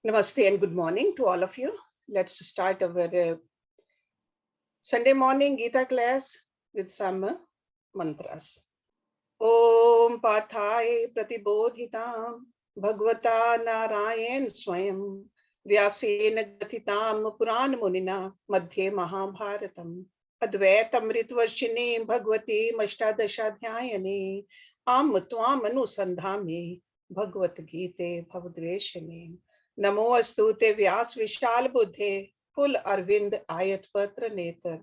Namaste and good morning to all of you. Let's start our Sunday morning Gita class with some mantras. Om Parthay Pratibodhitam Bhagavata Narayan Swayam Vyasena Gathitam Puran Munina Madhye Mahabharatam Advaitam Ritvarshini Bhagavati Mashtadashadhyayane Am Tvam Anusandhami Bhagavad Gita Bhavadveshane नमो अस्तुते व्यास विशाल बुद्धे full Arvind आयत पत्र नेत्र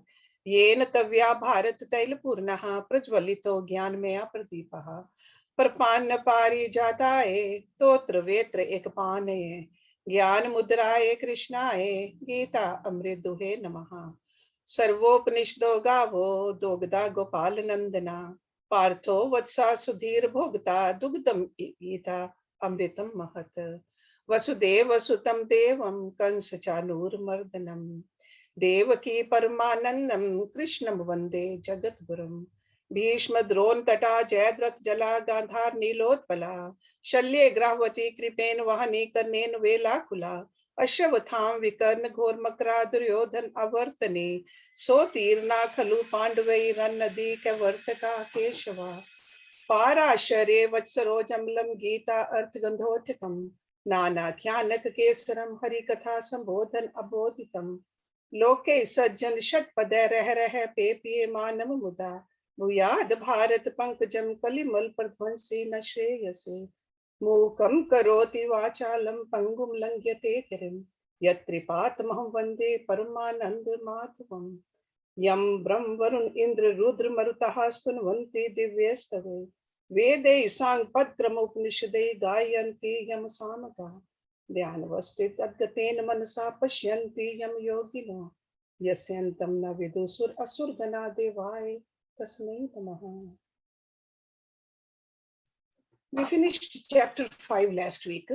येन तव्या भारत तैल पूर्णः प्रज्वलितो ज्ञानमया प्रदीपः परपान्न पारिजाताय तोत्र वेत्र एकपानये ज्ञान मुद्राय कृष्णाय गीता अमृत दुहे नमः सर्वोपनिषदो गावो दोगदा गोपाल नंदना पार्थो वत्सा सुधीर भोगता दुग्धम गीता अमृतम महत वसुदेव सुतम देवम कंस चानूरमर्दनम देवकी परमानंदम कृष्णम वंदे जगद्गुरुम भीष्म द्रोण तटा जयद्रथ जला गांधार नीलोत्पला शल्ये ग्राहवती कृपेन वहनी कर्णेन वेलाकुला अश्वत्थाम विकर्ण घोर मकरा दुर्योधन अवर्तने सोतीर्णा खलु पांडवै रन्नदी कैवर्तका केशवा पाराशरे वत्सरो जमलम गीता अर्थ गंधोठकम नानाख्यानक केसरम हरि कथा संबोधन अबोधितम लोके सज्जन षटपद रह रह पे पिए मानव मुदा भूयाद भारत पंकजम कलिमल प्रध्वंसी न श्रेयसे मूकम करोति वाचालम पंगुम लंघ्यते गिरिम यत्कृपातमहं वंदे परमानंद माधवम यम ब्रह्म वरुण इंद्र रुद्र मरुतः स्तुन्वन्ति दिव्यस्तवे वेदे सांग पद क्रम उपनिषदे गायन्ति यम सामगा ध्यानवस्थित तद्गतेन मनसा पश्यन्ति यम योगिनो यस्यन्तं न विदुसुर असुर गणा देवाय तस्मै नमः. We finished chapter 5 last week,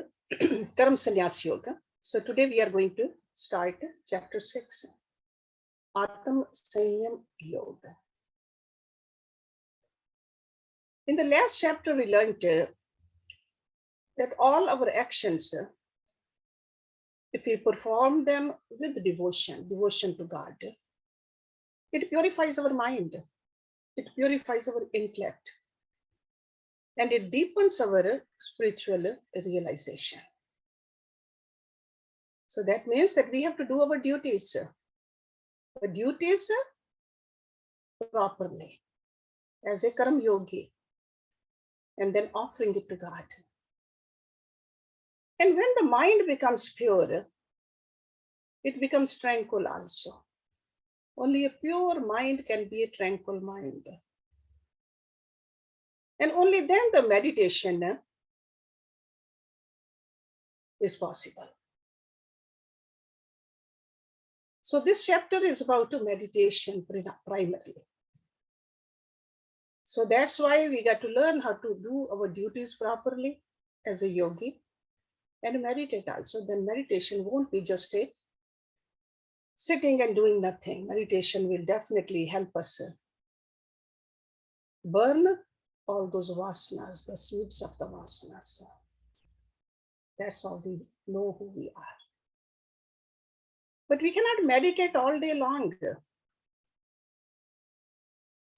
Karma Sannyas Yoga. So today we are going to start chapter 6, Atma Samyama Yoga. In the last chapter, we learned that all our actions, if we perform them with devotion to God, it purifies our mind, it purifies our intellect, and it deepens our spiritual realization. So that means that we have to do our duties properly as a karma yogi, and then offering it to God. And when the mind becomes pure, it becomes tranquil also. Only a pure mind can be a tranquil mind. And only then the meditation is possible. So this chapter is about meditation primarily. So that's why we got to learn how to do our duties properly as a yogi and meditate also. Then meditation won't be just a sitting and doing nothing. Meditation will definitely help us burn all those vasanas, the seeds of the vasanas. That's how we know who we are. But we cannot meditate all day long.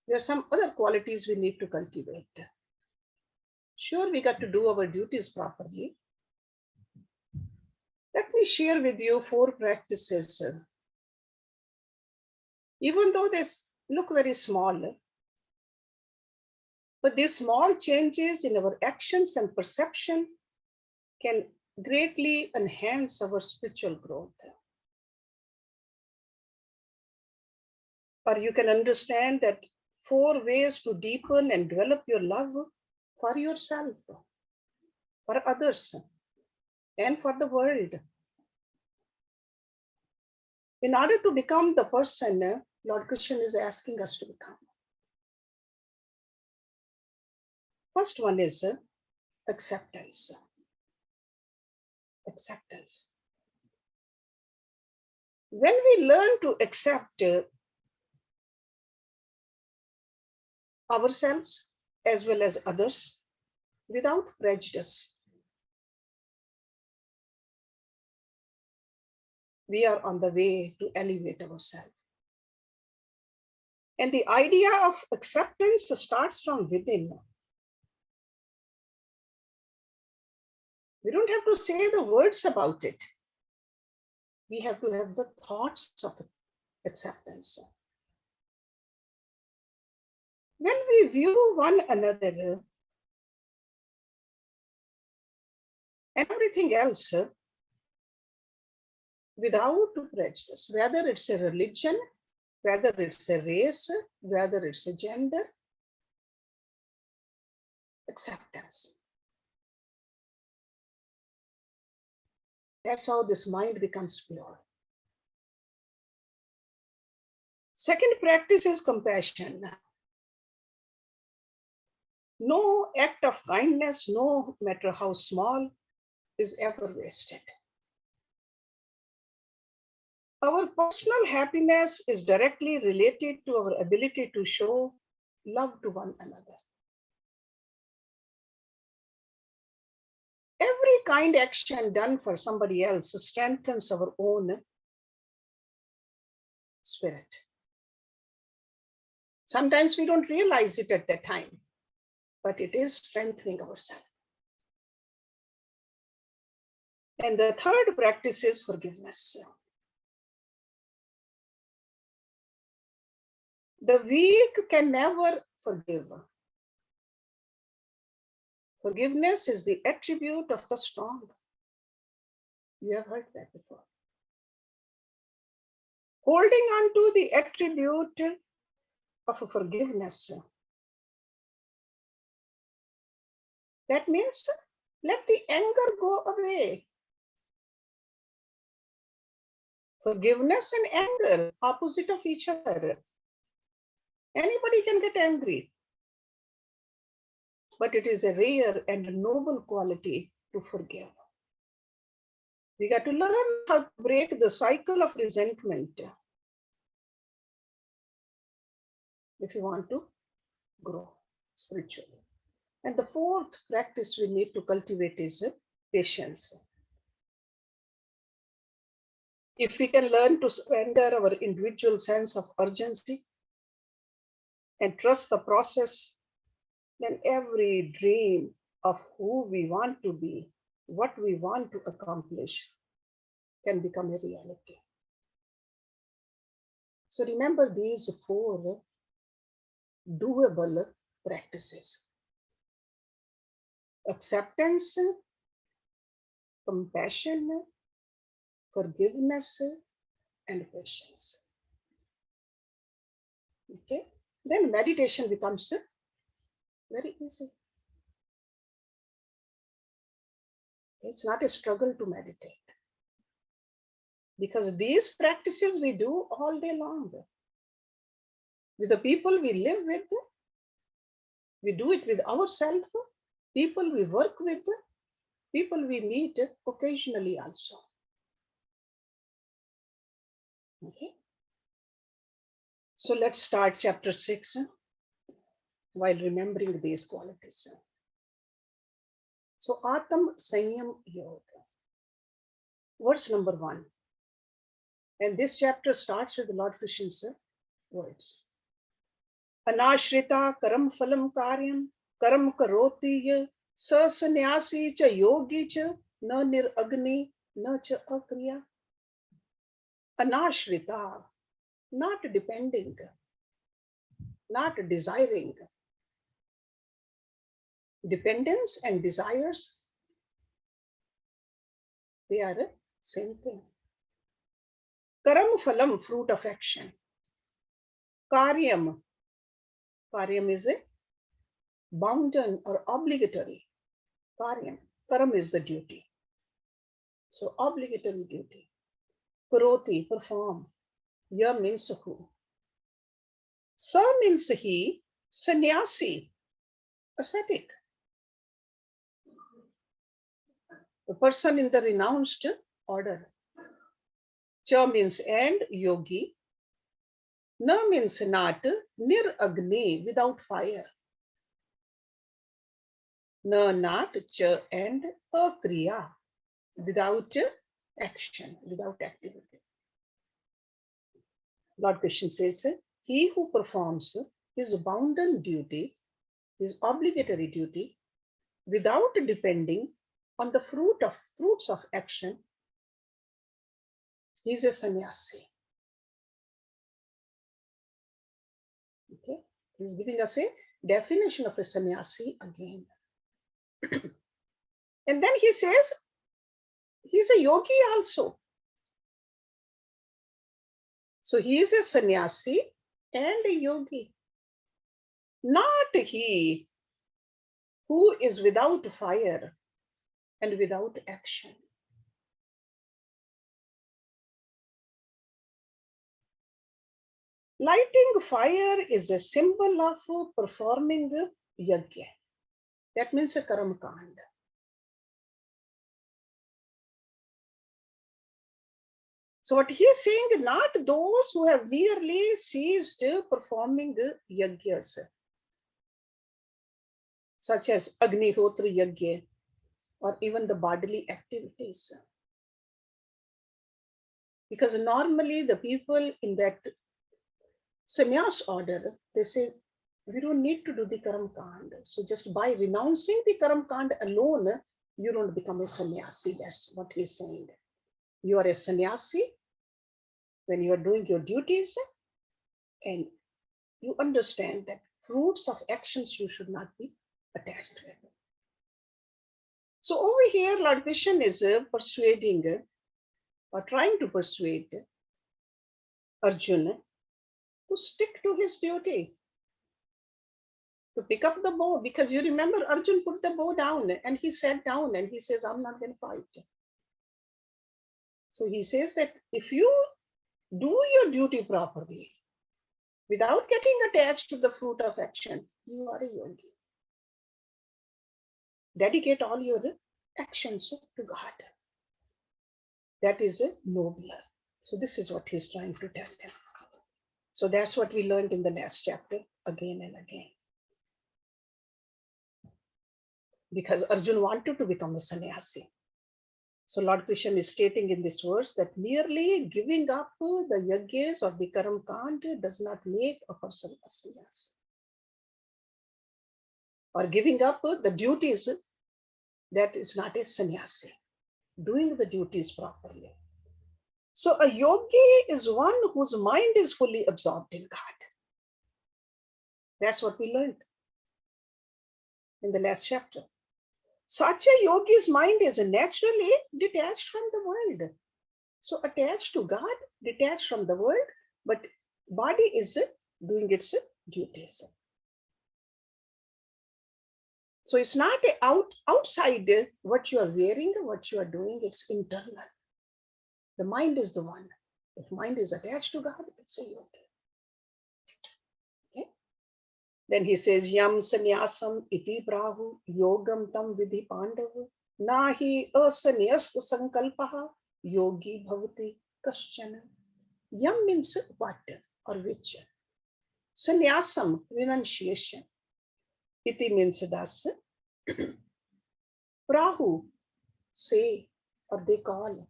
There are some other qualities we need to cultivate. Sure, we got to do our duties properly. Let me share with you 4 practices. Even though they look very small, but these small changes in our actions and perception can greatly enhance our spiritual growth. Or you can understand that 4 ways to deepen and develop your love for yourself, for others, and for the world. In order to become the person Lord Krishna is asking us to become. First one is acceptance. Acceptance. When we learn to accept ourselves as well as others without prejudice, we are on the way to elevate ourselves. And the idea of acceptance starts from within. We don't have to say the words about it. We have to have the thoughts of acceptance. When we view one another and everything else without prejudice, whether it's a religion, whether it's a race, whether it's a gender, acceptance. That's how this mind becomes pure. Second practice is compassion. No act of kindness, no matter how small, is ever wasted. Our personal happiness is directly related to our ability to show love to one another. Every kind action done for somebody else strengthens our own spirit. Sometimes we don't realize it at that time, but it is strengthening ourselves. And the third practice is forgiveness. The weak can never forgive. Forgiveness is the attribute of the strong. You have heard that before. Holding on to the attribute of forgiveness, that means let the anger go away. Forgiveness and anger, opposite of each other. Anybody can get angry, but it is a rare and noble quality to forgive. We got to learn how to break the cycle of resentment if you want to grow spiritually. And the fourth practice we need to cultivate is patience. If we can learn to surrender our individual sense of urgency and trust the process, then every dream of who we want to be, what we want to accomplish, can become a reality. So remember these four doable practices: acceptance, compassion, forgiveness, and patience. Okay, then meditation becomes very easy. It's not a struggle to meditate, because these practices we do all day long. With the people we live with, we do it with ourselves, people we work with, people we meet occasionally also. Okay. So let's start chapter 6 while remembering these qualities. So Atma Samyama Yoga, verse number 1. And this chapter starts with Lord Krishna's words. Anashrita karam phalam karyam karam karoti sa sannyasi cha yogi cha na niragni na cha akriya. Anashrita, not depending, not desiring. Dependence and desires, they are the same thing. Karam phalam, fruit of action. Karyam, karyam is a bounden or obligatory. Karyam, karam is the duty. So obligatory duty. Karoti, perform. Ya means who. Sa means he. Sannyasi, ascetic. The person in the renounced order. Cha means and, yogi. Na means not, nir agni, without fire. Na, not, cha, and akriya, without action, without activity. Lord Krishna says, he who performs his bounden duty, his obligatory duty, without depending on the fruits of action, he is a sannyasi. Okay, he's giving us a definition of a sannyasi again. And then he says, he's a yogi also. So he is a sannyasi and a yogi. Not he who is without fire and without action. Lighting fire is a symbol of performing yajna. That means a karam kanda. So what he is saying, not those who have merely ceased performing yajnas, such as Agnihotra yajna or even the bodily activities. Because normally the people in that sannyas order, they say, we don't need to do the karam kand. So just by renouncing the karam kand alone, you don't become a sannyasi. That's what he's saying. You are a sannyasi when you are doing your duties and you understand that fruits of actions you should not be attached to it. So over here, Lord Krishna is persuading or trying to persuade Arjuna to stick to his duty, to pick up the bow, because you remember Arjun put the bow down and he sat down and he says, I'm not going to fight. So he says that if you do your duty properly, without getting attached to the fruit of action, you are a yogi. Dedicate all your actions to God. That is a nobler. So this is what he's trying to tell them. So that's what we learned in the last chapter again and again. Because Arjun wanted to become a sannyasi. So Lord Krishna is stating in this verse that merely giving up the yajnas or the karam kand does not make a person a sannyasi. Or giving up the duties, that is not a sannyasi. Doing the duties properly. So a yogi is one whose mind is fully absorbed in God. That's what we learned in the last chapter. Such a yogi's mind is naturally detached from the world. So attached to God, detached from the world, but body is doing its duties. So it's not outside what you are wearing, what you are doing, it's internal. The mind is the one. If mind is attached to God, it's a yogi. Okay? Then he says, Yam sannyasam iti prahu yogam tam vidhi pandav nahi asanyasta sankalpaha yogi bhavati kaschana. Yam means what or which. Sannyasam, renunciation. Iti means thus. Prahu, say, or they call.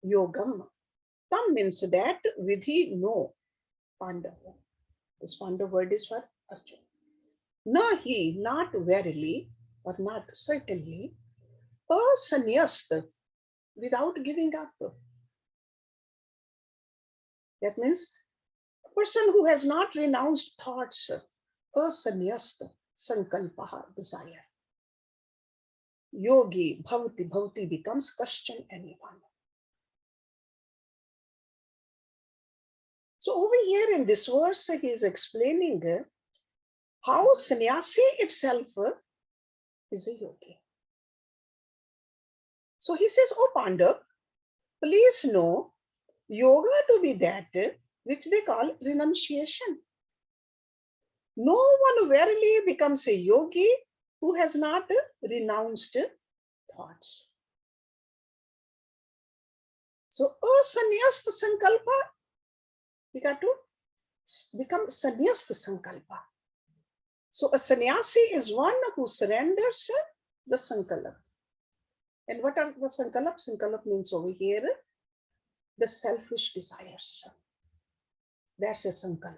Yogam. Tam means that, vidhi, no. Pandava. This Pandava word is for Arjuna. Nahi, not verily, or not certainly. Asanyasta, without giving up. That means a person who has not renounced thoughts, asanyasta, sankalpaha, desire. Yogi, bhavati, bhavati becomes kaschan, anyone. So over here in this verse, he is explaining how sannyasi itself is a yogi. So he says, oh Pandav, please know yoga to be that which they call renunciation. No one verily becomes a yogi who has not renounced thoughts. So, asanyasta sankalpa, we got to become sannyasta sankalpa. So a sannyasi is one who surrenders the sankalpa. And what are the sankalp? Sankalp means over here, the selfish desires. That's a sankalp.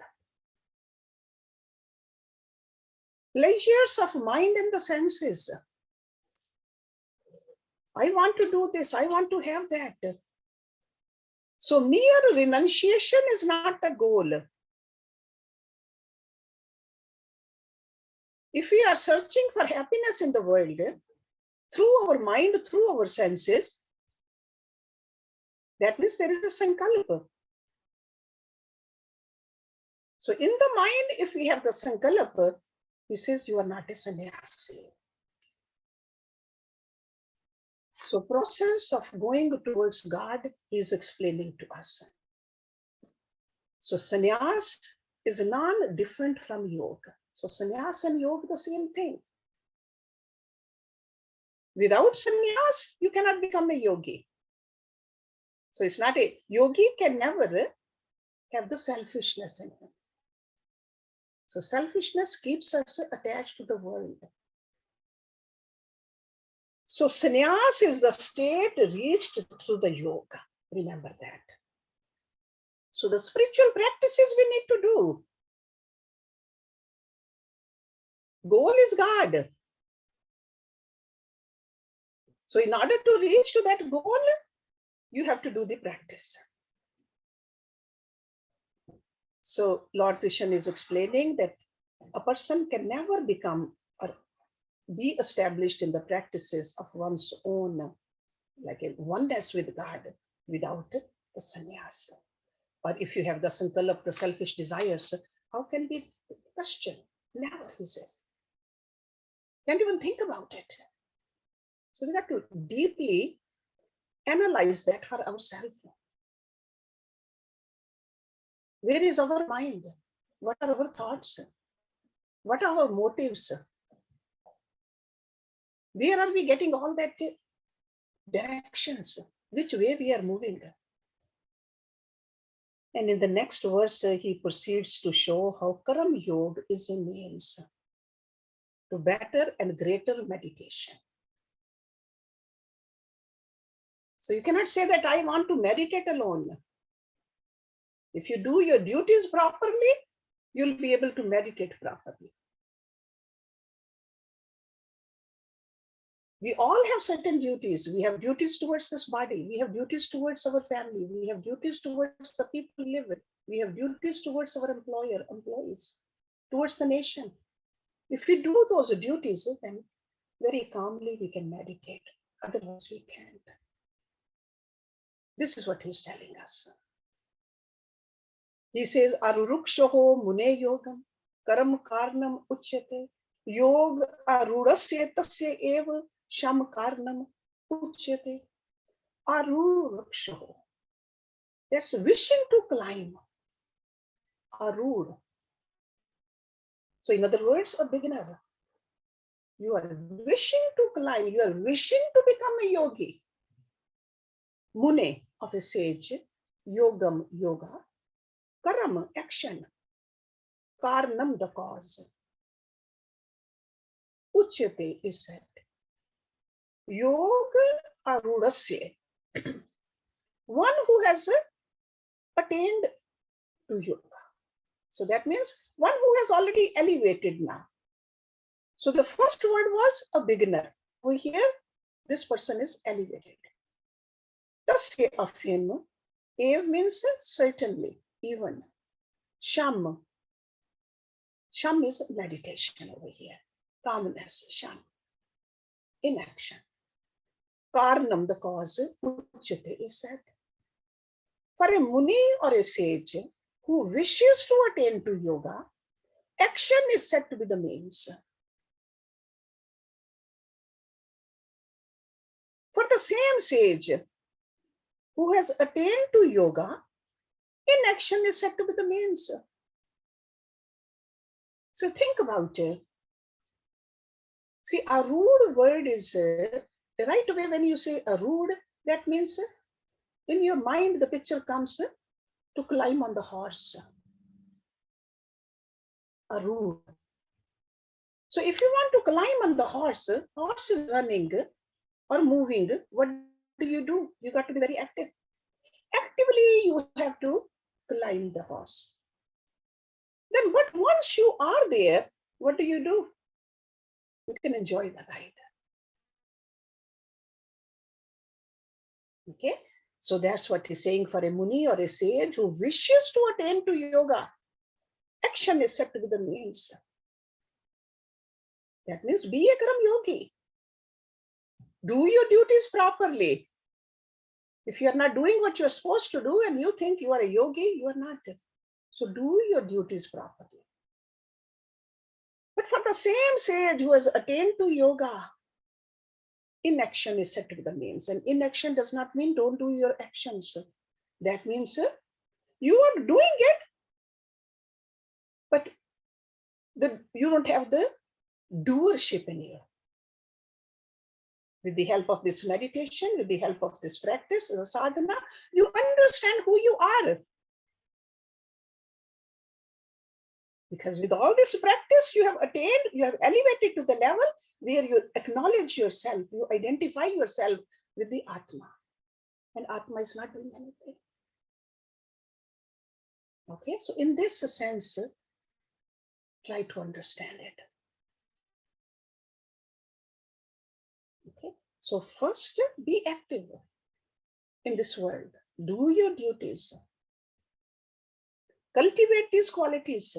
Pleasures of mind and the senses. I want to do this, I want to have that. So mere renunciation is not the goal. If we are searching for happiness in the world through our mind, through our senses, that means there is a sankalpa. So in the mind, if we have the sankalpa, he says you are not a sannyasi. So process of going towards God, he is explaining to us. So sannyas is non-different from yoga. So sannyas and yoga, the same thing. Without sannyas, you cannot become a yogi. So it's not a yogi can never have the selfishness in him. So selfishness keeps us attached to the world. So sannyas is the state reached through the yoga. Remember that. So the spiritual practices we need to do. Goal is God. So in order to reach to that goal, you have to do the practice. So Lord Krishna is explaining that a person can never become or be established in the practices of one's own, like a oneness with God, without the sannyas. Or if you have the sankalp, the selfish desires, how can we question? Never, he says. Can't even think about it. So we have to deeply analyze that for ourselves. Where is our mind? What are our thoughts? What are our motives? Where are we getting all that directions? Which way we are moving? And in the next verse, he proceeds to show how Karam Yoga is a means to better and greater meditation. So you cannot say that I want to meditate alone. If you do your duties properly, you'll be able to meditate properly. We all have certain duties. We have duties towards this body. We have duties towards our family. We have duties towards the people we live with. We have duties towards our employees, towards the nation. If we do those duties, then very calmly we can meditate. Otherwise we can't. This is what he's telling us. He says, Arurukshaho mune yogam karam karnam uchyate yog arurasya tasya eva sham karnam uchyate. Arurukshaho. That's wishing to climb. Arur. So in other words, a beginner. You are wishing to climb. You are wishing to become a yogi. Mune of a sage. Yogam, yoga. Karam, action. Karnam, the cause. Uchyate is said. Yoga arudasya. One who has attained to yoga. So that means one who has already elevated now. So the first word was a beginner. Over here, this person is elevated. Tasya of him. Ev means certainly, even. Sham. Sham is meditation over here. Calmness, sham. Inaction. Karnam, the cause, uchyate is said. For a muni or a sage who wishes to attain to yoga, action is said to be the means. For the same sage who has attained to yoga, inaction is said to be the means. So think about it. See, a rude word is right away when you say a rude, that means in your mind the picture comes to climb on the horse. A rude. So if you want to climb on the horse, horse is running or moving, what do? You got to be very active. Actively, you have to climb the horse. Then, but once you are there, what do? You can enjoy the ride. Okay, so that's what he's saying. For a muni or a sage who wishes to attain to yoga, action is said to be the means. That means be a Karam yogi. Do your duties properly. If you are not doing what you're supposed to do and you think you are a yogi, you are not. So do your duties properly. But for the same sage who has attained to yoga, inaction is said to be the means. And inaction does not mean don't do your actions. That means you are doing it, but you don't have the doership in you. With the help of this meditation, with the help of this practice, the sadhana, you understand who you are. Because with all this practice, you have attained, you have elevated to the level where you acknowledge yourself, you identify yourself with the Atma. And Atma is not doing anything. Okay, so in this sense, try to understand it. Okay, so first, be active in this world. Do your duties. Cultivate these qualities.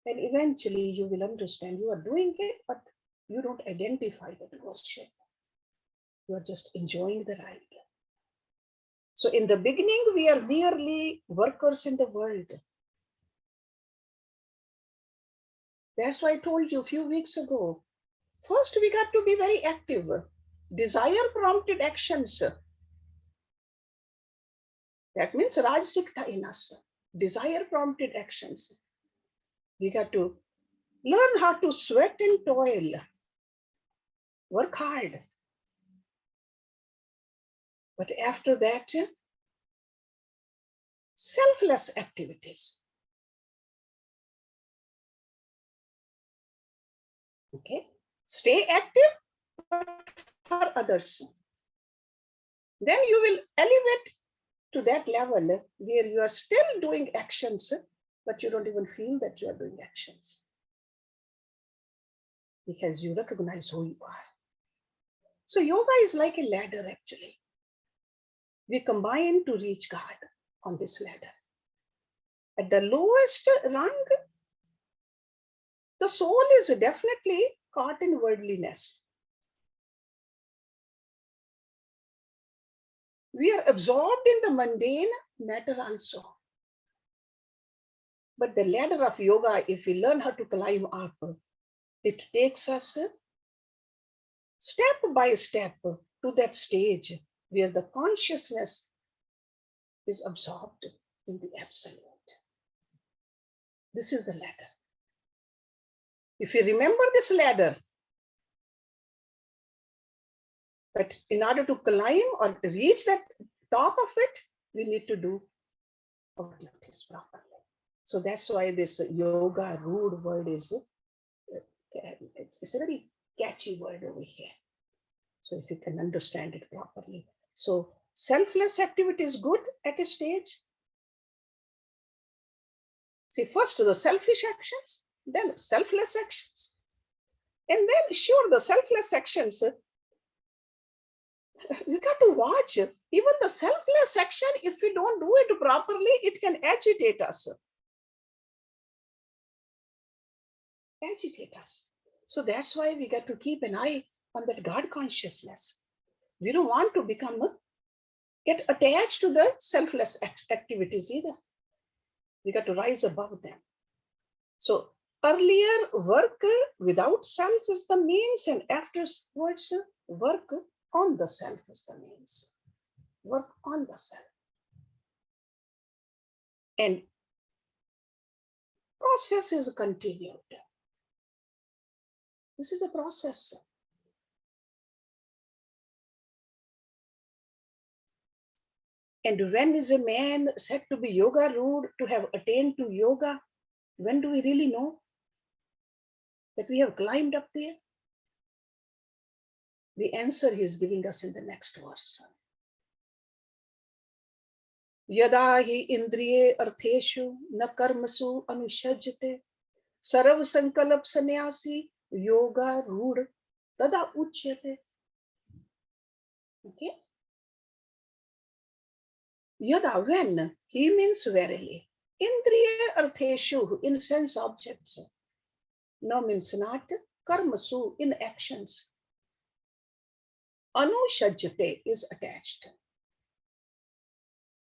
And eventually you will understand you are doing it, but you don't identify the doership. You are just enjoying the ride. So in the beginning, we are merely workers in the world. That's why I told you a few weeks ago. First, we got to be very active. Desire prompted actions. That means Rajsikta in us. Desire prompted actions. We got to learn how to sweat and toil. Work hard. But after that, selfless activities. Okay, stay active for others. Then you will elevate to that level where you are still doing actions, but you don't even feel that you are doing actions. Because you recognize who you are. So yoga is like a ladder actually. We combine to reach God on this ladder. At the lowest rung, the soul is definitely caught in worldliness. We are absorbed in the mundane matter also. But the ladder of yoga, if we learn how to climb up, it takes us step by step to that stage where the consciousness is absorbed in the absolute. This is the ladder. If you remember this ladder, but in order to climb or reach that top of it, we need to do our duties properly. So that's why this yoga rude word is, it's a very catchy word over here. So if you can understand it properly. So selfless activity is good at a stage. See, first the selfish actions, then selfless actions. And then sure, the selfless actions, you got to watch. Even the selfless action, if we don't do it properly, it can agitate us. Agitate us. So that's why we got to keep an eye on that God consciousness. We don't want to get attached to the selfless activities either. We got to rise above them. So earlier work without self is the means, and afterwards work on the self is the means. Work on the self. And process is continued. This is a process. And when is a man said to be yoga rude, to have attained to yoga? When do we really know that we have climbed up there? The answer he is giving us in the next verse. Yada hi indriye artheshu na karmasu anushajyate sarv sankalp sannyasi yoga rud tada uchyate. Okay. Yada, when, he means verily. Indriya artheshu, in sense objects. No means not. Karmasu, in actions. Anushajyate is attached.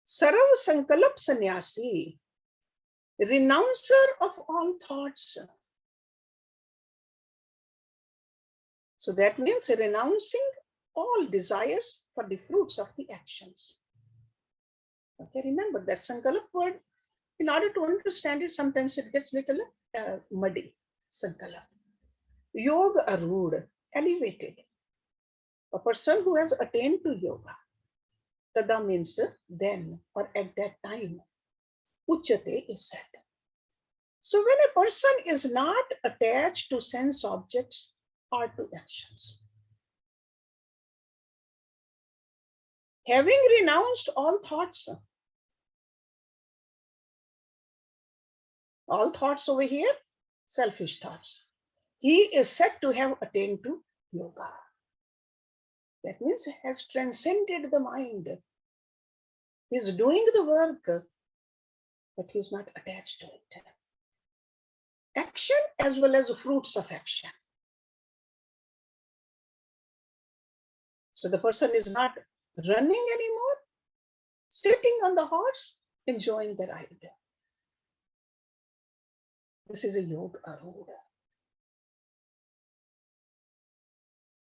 Sarv sankalp sannyasi, renouncer of all thoughts. So that means renouncing all desires for the fruits of the actions. Okay, remember that sankalp word, in order to understand it, sometimes it gets little muddy. Sankalp. Yoga arud, elevated. A person who has attained to yoga. Tada means then or at that time. Uchate is said. So when a person is not attached to sense objects or to actions, having renounced all thoughts over here, selfish thoughts, he is said to have attained to yoga. That means he has transcended the mind. He is doing the work, but he is not attached to it. Action as well as the fruits of action. So the person is not running anymore, sitting on the horse, enjoying the ride. This is a yoga arudha.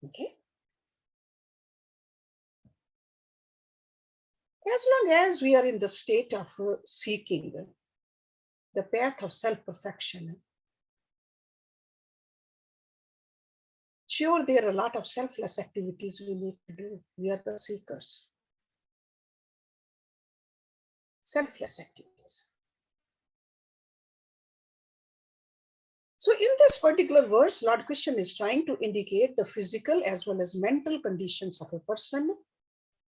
Okay. As long as we are in the state of seeking the path of self-perfection, sure, there are a lot of selfless activities we need to do. We are the seekers. Selfless activities. So in this particular verse, Lord Krishna is trying to indicate the physical as well as mental conditions of a person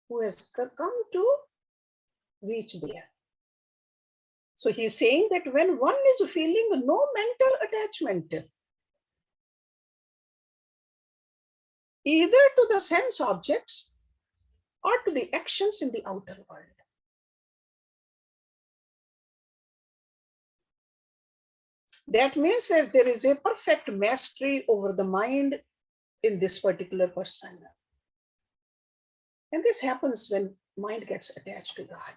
who has come to reach there. So he's saying that when one is feeling no mental attachment, either to the sense objects or to the actions in the outer world. That means that there is a perfect mastery over the mind in this particular person. And this happens when mind gets attached to God.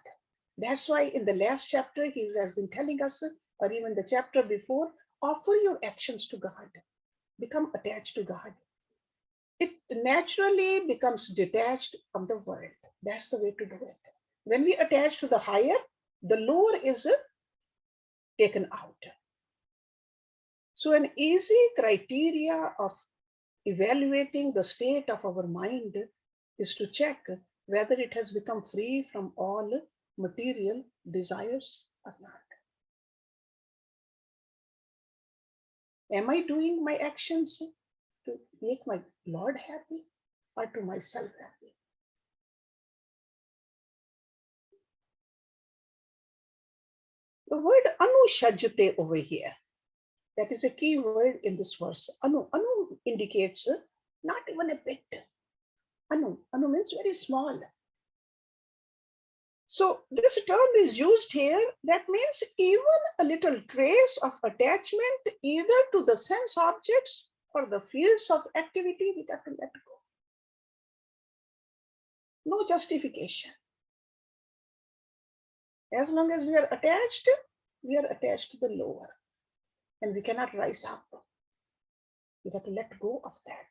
That's why in the last chapter, he has been telling us, or even the chapter before, offer your actions to God. Become attached to God. It naturally becomes detached from the world. That's the way to do it. When we attach to the higher, the lower is taken out. So an easy criteria of evaluating the state of our mind is to check whether it has become free from all material desires or not. Am I doing my actions to make my Lord happy or to myself happy? The word anushajyate over here, that is a key word in this verse. Anu indicates not even a bit. Anu means very small. So this term is used here. That means even a little trace of attachment either to the sense objects or the fields of activity, we have to let go. No justification. As long as we are attached to the lower, and we cannot rise up. We have to let go of that.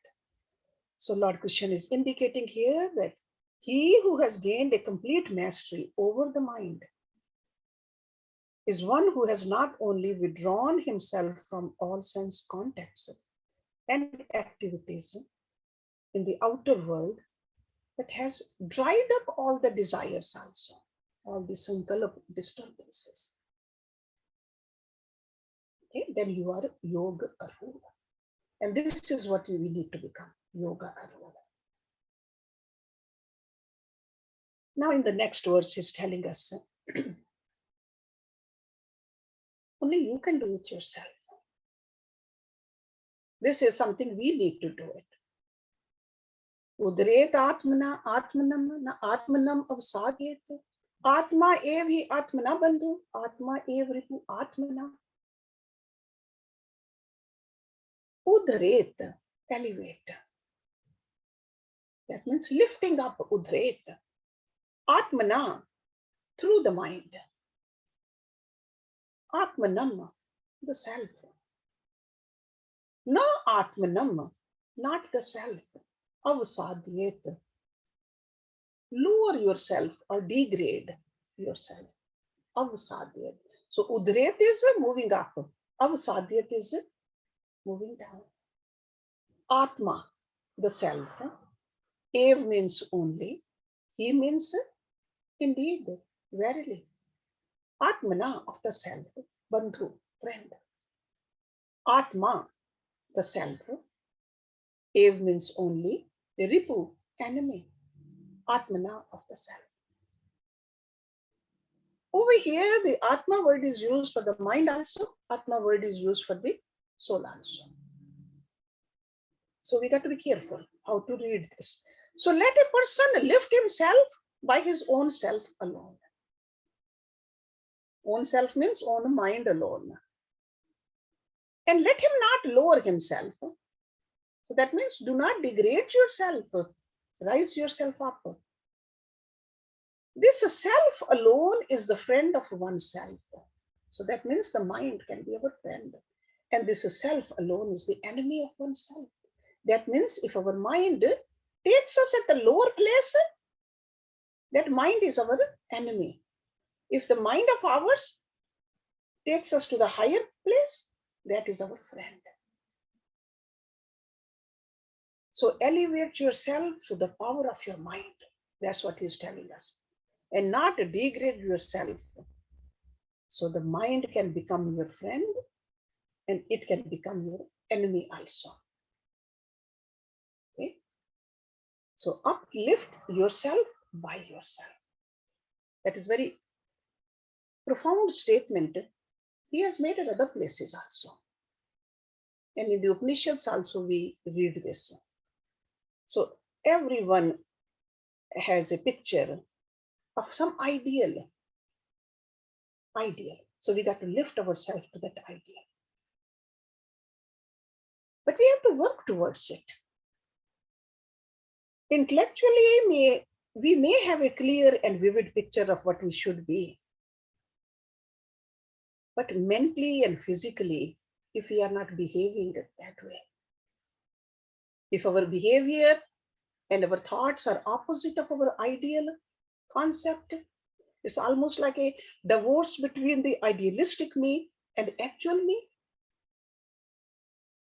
So Lord Krishna is indicating here that he who has gained a complete mastery over the mind is one who has not only withdrawn himself from all sense contacts and activities in the outer world, but has dried up all the desires also, all the sankalp disturbances. Okay, then you are yoga arudha. And this is what we need to become, yoga arudha. Now in the next verse, he's telling us, only you can do it yourself. This is something we need to do it. Udret atmana atmanam na atmanam avsadyet. Atma ev hi atmana bandhu. Atma ev ripu atmana. Udret, elevate. That means lifting up, udret. Atmana, through the mind. Atmanam, the self. Na atmanam, not the self. Avsadyet. Lower yourself or degrade yourself. Avsadyet. So udret is moving up. Avsadyet is moving down. Atma, the self. Ev means only. He means indeed, verily. Atmana, of the self. Bandhu, friend. Atma, the self. Ev means only. Ripu, enemy. Atmana, of the self. Over here, the Atma word is used for the mind also. Atma word is used for the soul also. So we got to be careful how to read this. So let a person lift himself by his own self alone. Own self means own mind alone. And let him not lower himself. So that means do not degrade yourself. Rise yourself up. This self alone is the friend of oneself. So that means the mind can be our friend. And this self alone is the enemy of oneself. That means if our mind takes us at the lower place, that mind is our enemy. If the mind of ours takes us to the higher place, that is our friend. So elevate yourself to the power of your mind. That's what he's telling us. And not degrade yourself. So the mind can become your friend and it can become your enemy also. Okay? So uplift yourself by yourself. That is very profound statement. He has made it other places also. And in the Upanishads also we read this. So everyone has a picture of some ideal. So we got to lift ourselves to that ideal. But we have to work towards it. Intellectually, we may have a clear and vivid picture of what we should be. But mentally and physically, if we are not behaving that way, if our behavior and our thoughts are opposite of our ideal concept, it's almost like a divorce between the idealistic me and actual me,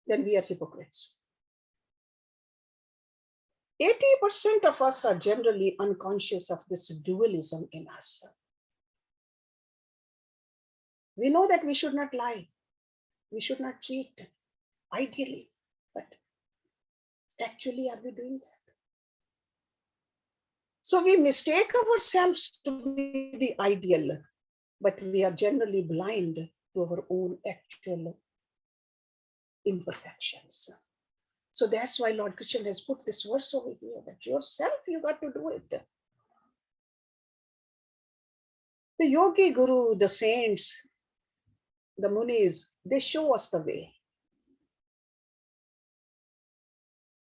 then we are hypocrites. 80% of us are generally unconscious of this dualism in us. We know that we should not lie, we should not cheat, ideally, but actually, are we doing that? So we mistake ourselves to be the ideal, but we are generally blind to our own actual imperfections. So that's why Lord Krishna has put this verse over here, that yourself, you got to do it. The yogi guru, the saints, the munis, they show us the way.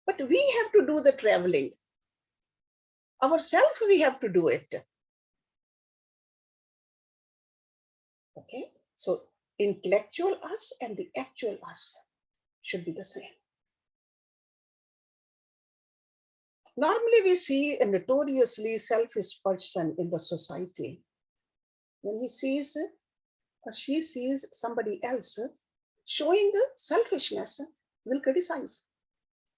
But we have to do the traveling. Ourselves, we have to do it. Okay, so intellectual us and the actual us should be the same. Normally, we see a notoriously selfish person in the society. When he sees or she sees somebody else showing selfishness, will criticize.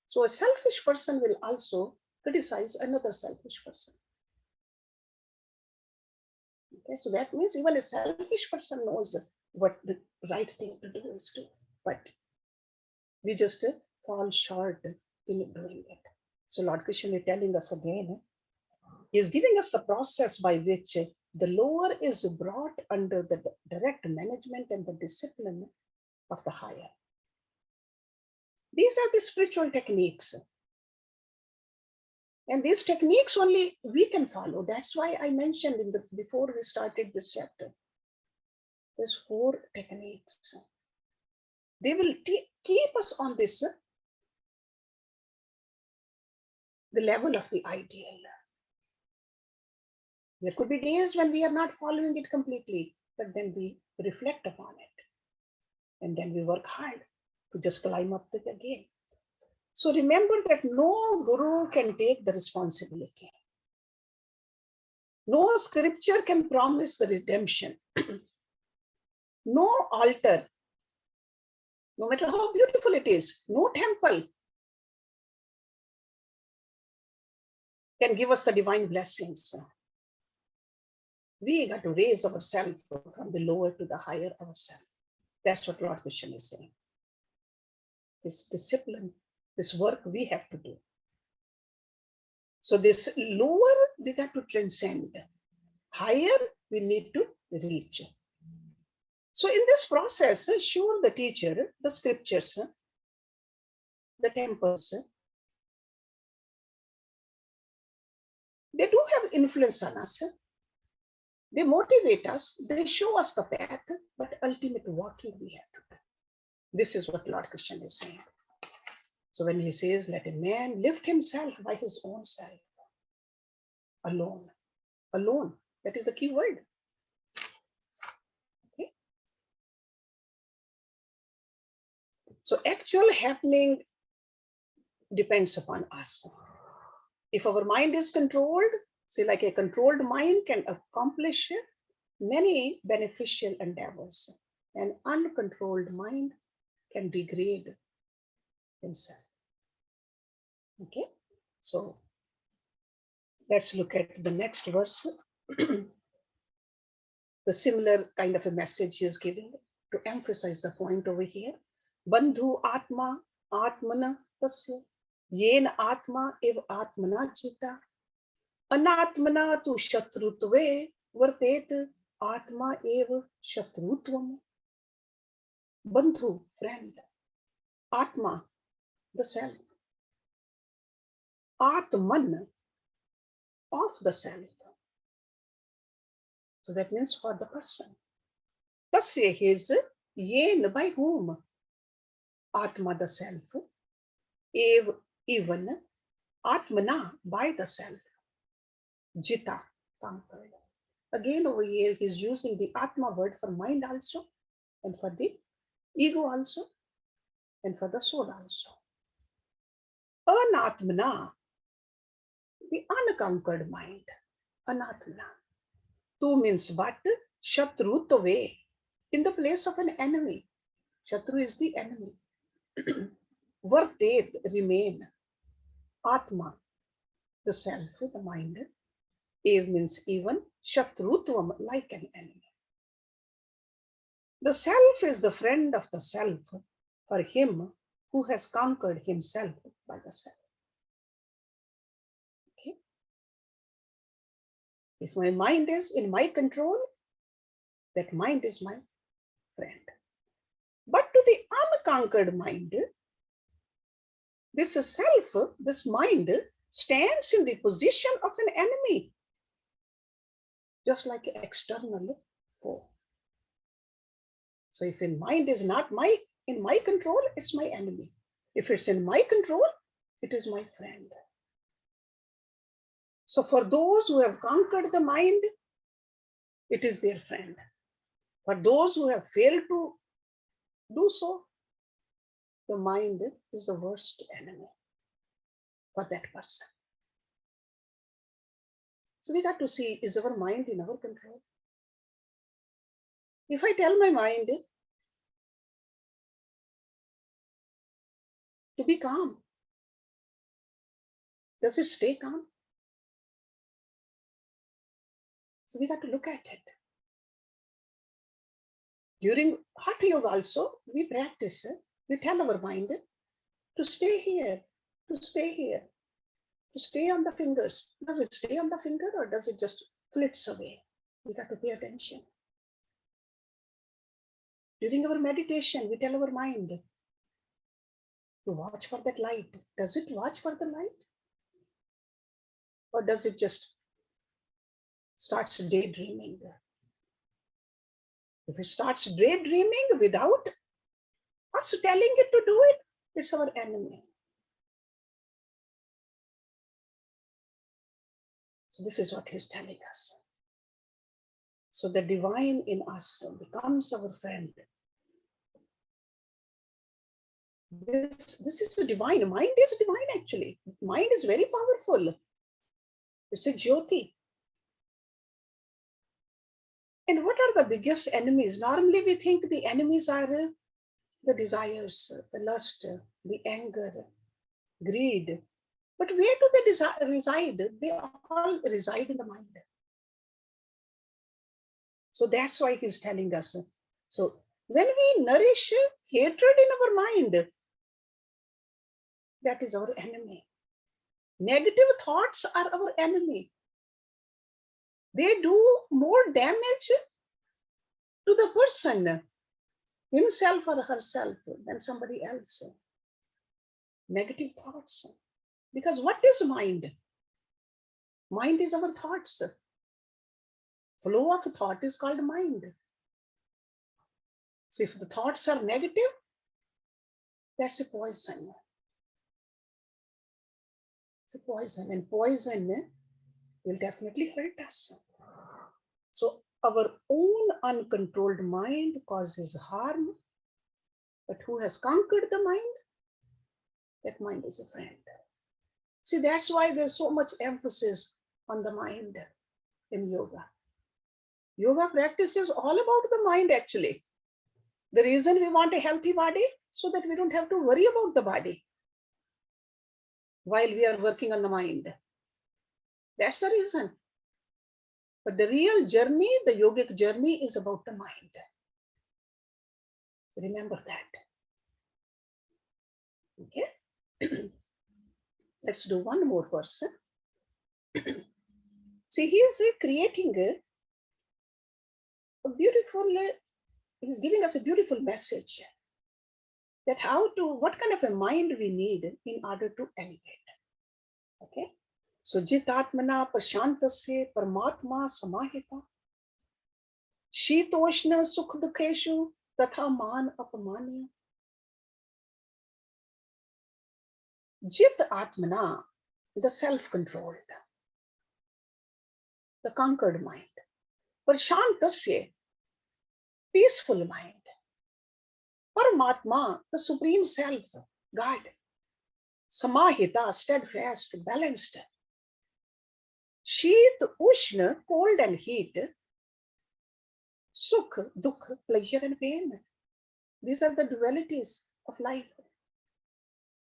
So a selfish person will also criticize another selfish person. Okay, so that means even a selfish person knows what the right thing to do is to, but we just fall short in doing it. So Lord Krishna is telling us again, He is giving us the process by which the lower is brought under the direct management and the discipline of the higher. These are the spiritual techniques. And these techniques only we can follow. That's why I mentioned before we started this chapter, there's 4 techniques. They will keep us on this, the level of the ideal. There could be days when we are not following it completely, but then we reflect upon it. And then we work hard to just climb up it again. So remember that no guru can take the responsibility. No scripture can promise the redemption. No altar, no matter how beautiful it is, no temple can give us the divine blessings. We got to raise ourselves from the lower to the higher ourselves. That's what Lord Krishna is saying. This discipline, this work we have to do. So this lower, we got to transcend. Higher, we need to reach. So in this process, sure, the teacher, the scriptures, the temples, they do have influence on us. They motivate us, they show us the path, but ultimate walking we have to do. This is what Lord Krishna is saying. So when he says, let a man lift himself by his own self, alone, alone, that is the key word. Okay? So actual happening depends upon us. If our mind is controlled, say like a controlled mind can accomplish many beneficial endeavors. An uncontrolled mind can degrade himself. Okay, so let's look at the next verse. The similar kind of a message he is giving to emphasize the point over here. Bandhu Atma Atmana tasya yen Atma ev Atmana jita anatmana tu shatrutve vartet Atma ev shatrutvam. Bandhu, friend. Atma, the self. Atman, of the self. So that means for the person. Tasya, his, yen, by whom? Atma, the self. Ev, even. Atmana, by the self. Jita, conquered. Again over here he is using the Atma word for mind also, and for the ego also, and for the soul also. Anatmana, the unconquered mind. Anatmana. Tu means but, shatrutve, in the place of an enemy. Shatru is the enemy. Vartet, remain. Atma, the self, the mind. Ev means even. Shatrutvam, like an enemy. The self is the friend of the self for him who has conquered himself by the self. Okay? If my mind is in my control, that mind is my friend. But to the unconquered mind, this self, this mind, stands in the position of an enemy, just like an external foe. So if in mind is not in my control, it's my enemy. If it's in my control, it is my friend. So for those who have conquered the mind, it is their friend. For those who have failed to do so, the mind is the worst enemy for that person. So we got to see, is our mind in our control? If I tell my mind to be calm, does it stay calm? So we got to look at it. During Hatha Yoga also, we practice, we tell our mind to stay here, to stay here. to stay on the fingers. Does it stay on the finger or does it just flits away? We got to pay attention. During our meditation, we tell our mind to watch for that light. Does it watch for the light? Or does it just starts daydreaming? If it starts daydreaming without us telling it to do it, it's our enemy. So this is what he's telling us. So the divine in us becomes our friend. This is the divine. Mind is divine actually. Mind is very powerful. It's a jyoti. And what are the biggest enemies? Normally we think the enemies are the desires, the lust, the anger, greed. But where do they reside? They all reside in the mind. So that's why he's telling us. So when we nourish hatred in our mind, that is our enemy. Negative thoughts are our enemy. They do more damage to the person, himself or herself, than somebody else. Negative thoughts. Because what is mind? Mind is our thoughts. Flow of thought is called mind. So if the thoughts are negative, that's a poison. It's a poison, and poison will definitely hurt us. So our own uncontrolled mind causes harm, but who has conquered the mind? That mind is a friend. See, that's why there's so much emphasis on the mind in yoga. Yoga practice is all about the mind actually. The reason we want a healthy body, so that we don't have to worry about the body while we are working on the mind. That's the reason. But the real journey, the yogic journey, is about the mind. Remember that. Okay. Let's do one more verse. See, he is creating a beautiful, he's giving us a beautiful message that what kind of a mind we need in order to elevate. Okay. So jit atmana prashantasya paramatma samahita shitoshna sukh dukheshu tatha man apamanya. Jit atmana, the self-controlled, the conquered mind. Prashantasya, peaceful mind. Paramatma, the supreme self, God. Samahita, steadfast, balanced. Sheet, ushna, cold and heat. Sukh, dukh, pleasure and pain. These are the dualities of life.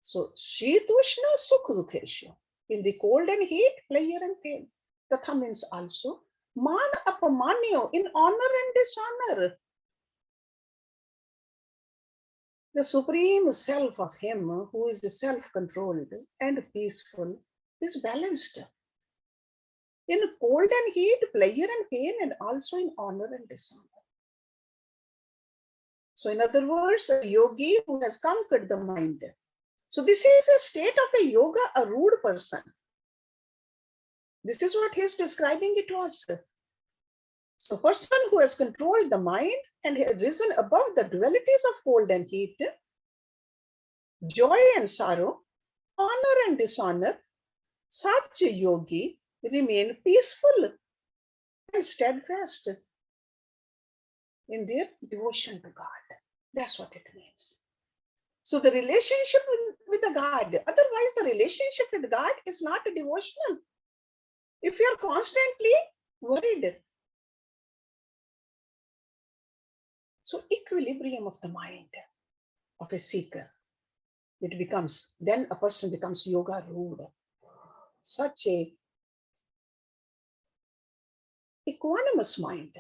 So, sheet, ushna, sukh, dukheshu. In the cold and heat, pleasure and pain. Tatha means also man apamanyo, in honor and dishonor. The supreme self of him who is self-controlled and peaceful is balanced. In cold and heat, pleasure and pain, and also in honor and dishonor. So in other words, a yogi who has conquered the mind. So this is a state of a yoga, a rude person. This is what he is describing it to us. So person who has controlled the mind and has risen above the dualities of cold and heat, joy and sorrow, honor and dishonor, such a yogi remain peaceful and steadfast in their devotion to God. That's what it means. So the relationship with the God, otherwise the relationship with God is not devotional. If you are constantly worried. So equilibrium of the mind of a seeker, it becomes, then a person becomes yoga rude. Such a equanimous mind,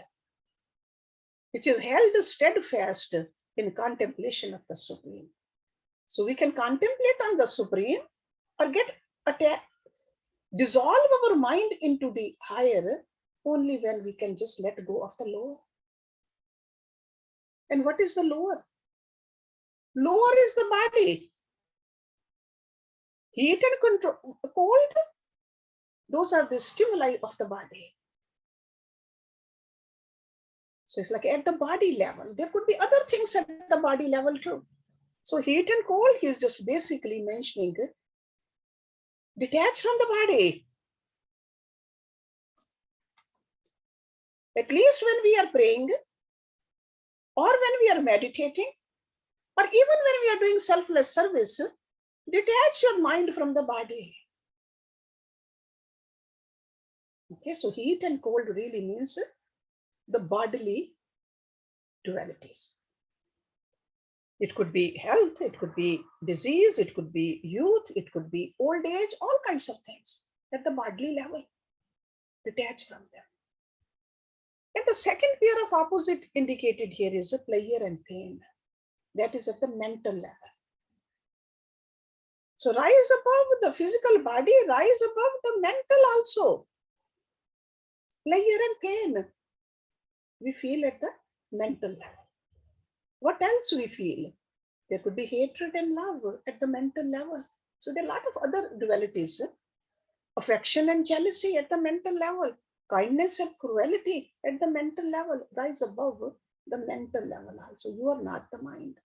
which is held steadfast in contemplation of the Supreme. So we can contemplate on the Supreme or get dissolve our mind into the higher only when we can just let go of the lower. And what is the lower? Lower is the body. Heat and control, cold, those are the stimuli of the body. So it's like at the body level. There could be other things at the body level too. So heat and cold, he is just basically mentioning detach from the body. At least when we are praying, or when we are meditating, or even when we are doing selfless service, detach your mind from the body. Okay, so heat and cold really means the bodily dualities. It could be health, it could be disease, it could be youth, it could be old age, all kinds of things at the bodily level. Detach from them. And the second pair of opposite indicated here is pleasure and pain. That is at the mental level. So rise above the physical body, rise above the mental also. Pleasure and pain we feel at the mental level. What else we feel? There could be hatred and love at the mental level. So there are a lot of other dualities. Affection and jealousy at the mental level. Kindness and cruelty at the mental level. Rise above the mental level also. You are not the mind.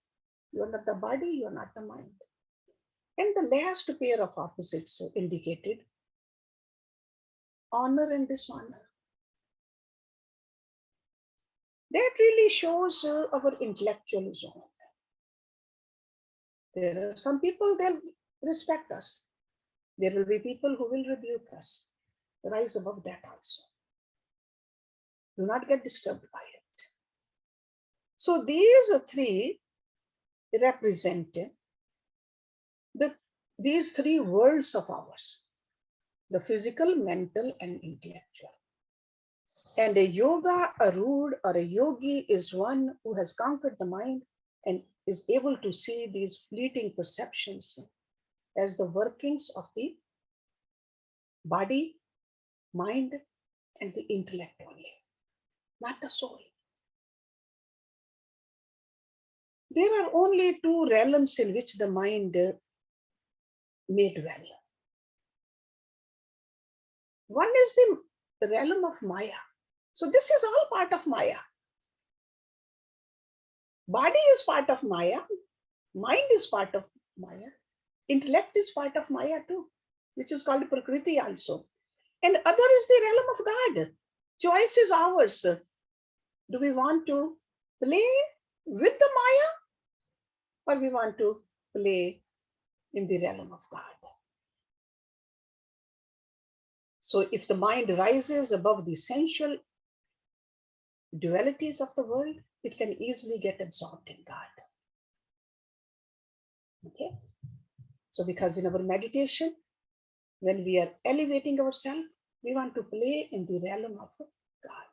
You are not the body, you are not the mind. And the last pair of opposites indicated honor and dishonor. That really shows our intellectual zone. There are some people, they'll respect us. There will be people who will rebuke us. Rise above that also. Do not get disturbed by it. So these three represent these three worlds of ours: the physical, mental, and intellectual. And a yoga, a rude, or a yogi is one who has conquered the mind and is able to see these fleeting perceptions as the workings of the body, mind, and the intellect only, not the soul. There are only two realms in which the mind may dwell. One is the realm of Maya. So this is all part of Maya. Body is part of Maya. Mind is part of Maya. Intellect is part of Maya too, which is called Prakriti also. And other is the realm of God. Choice is ours. Do we want to play with the Maya, or we want to play in the realm of God? So if the mind rises above the sensual dualities of the world, it can easily get absorbed in God. Okay? So because in our meditation, when we are elevating ourselves, we want to play in the realm of God.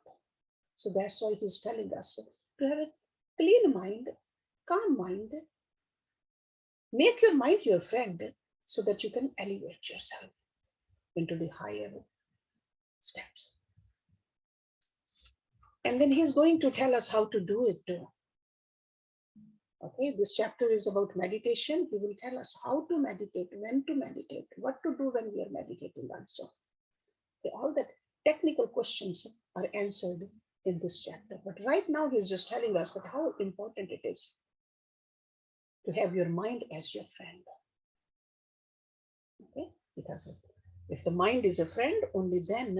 So that's why he's telling us to have a clean mind, calm mind. Make your mind your friend so that you can elevate yourself into the higher steps. And then he's going to tell us how to do it too. Okay, this chapter is about meditation. He will tell us how to meditate, when to meditate, what to do when we are meditating also. Okay, all that technical questions are answered in this chapter. But right now he's just telling us that how important it is to have your mind as your friend. Okay, because if the mind is a friend, only then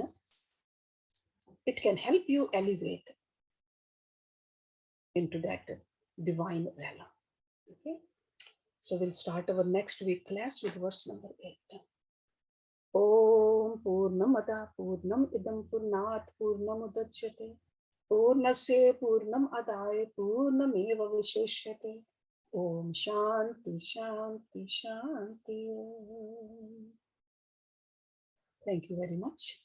it can help you elevate into that divine realm. Okay, so we'll start our next week class with verse number 8. Om Purnamada Purnam Idam Purnat Purnamudachyate Purnasya Purnam Adaya Purnameva Visheshyate. Om Shanti Shanti Shanti. Thank you very much.